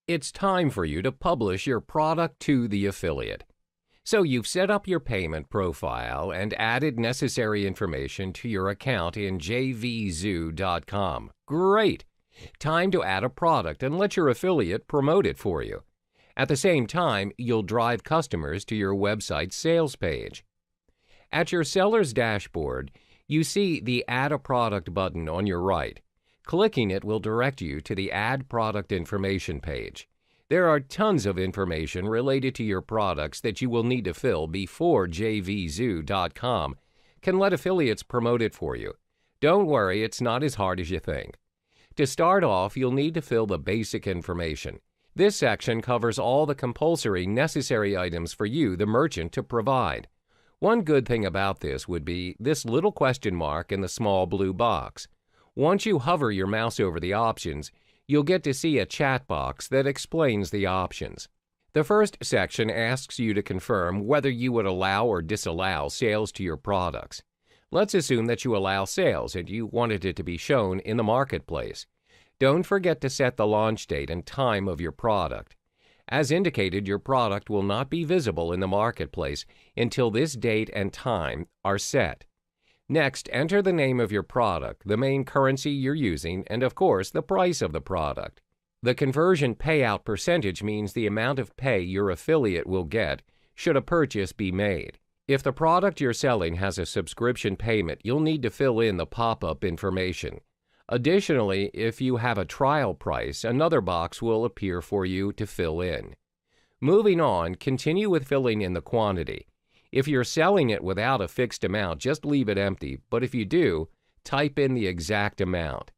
It's time for you to publish your product to the affiliate. So you've set up your payment profile and added necessary information to your account in jvzoo.com. Great! Time to add a product and let your affiliate promote it for you. At the same time, you'll drive customers to your website's sales page. At your seller's dashboard, you see the Add a Product button on your right. Clicking it will direct you to the Add Product Information page. There are tons of information related to your products that you will need to fill before jvzoo.com can let affiliates promote it for you. Don't worry, it's not as hard as you think. To start off, you'll need to fill the basic information. This section covers all the compulsory necessary items for you, the merchant, to provide. One good thing about this would be this little question mark in the small blue box. Once you hover your mouse over the options, you'll get to see a chat box that explains the options. The first section asks you to confirm whether you would allow or disallow sales to your products. Let's assume that you allow sales and you wanted it to be shown in the marketplace. Don't forget to set the launch date and time of your product. As indicated, your product will not be visible in the marketplace until this date and time are set. Next, enter the name of your product, the main currency you're using, and of course, the price of the product. The conversion payout percentage means the amount of pay your affiliate will get should a purchase be made. If the product you're selling has a subscription payment, you'll need to fill in the pop-up information. Additionally, if you have a trial price, another box will appear for you to fill in. Moving on, continue with filling in the quantity. If you're selling it without a fixed amount, just leave it empty, but if you do, type in the exact amount.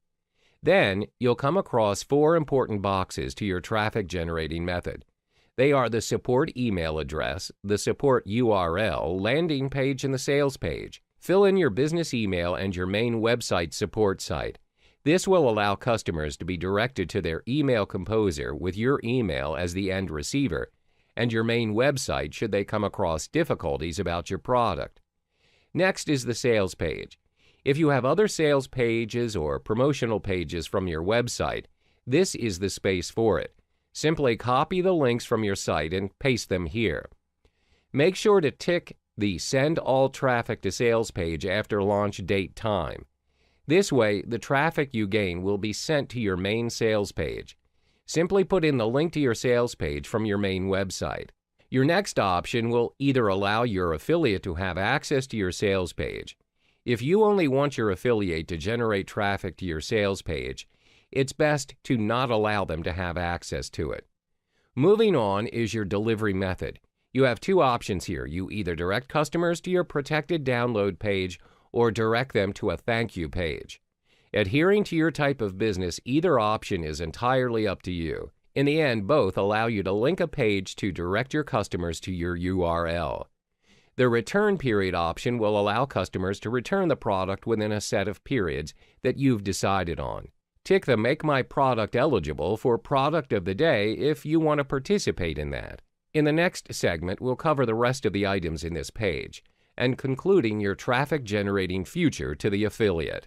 Then, you'll come across 4 important boxes to your traffic generating method. They are the support email address, the support URL, landing page, and the sales page. Fill in your business email and your main website support site. This will allow customers to be directed to their email composer with your email as the end receiver, and your main website should they come across difficulties about your product. Next is the sales page. If you have other sales pages or promotional pages from your website, this is the space for it. Simply copy the links from your site and paste them here. Make sure to tick the Send All Traffic to Sales page after launch date time. This way, the traffic you gain will be sent to your main sales page. Simply put in the link to your sales page from your main website. Your next option will either allow your affiliate to have access to your sales page. If you only want your affiliate to generate traffic to your sales page, it's best to not allow them to have access to it. Moving on is your delivery method. You have 2 options here. You either direct customers to your protected download page or direct them to a thank you page. Adhering to your type of business, either option is entirely up to you. In the end, both allow you to link a page to direct your customers to your URL. The return period option will allow customers to return the product within a set of periods that you've decided on. Tick the Make My Product Eligible for Product of the Day if you want to participate in that. In the next segment, we'll cover the rest of the items in this page, and concluding your traffic generating future to the affiliate.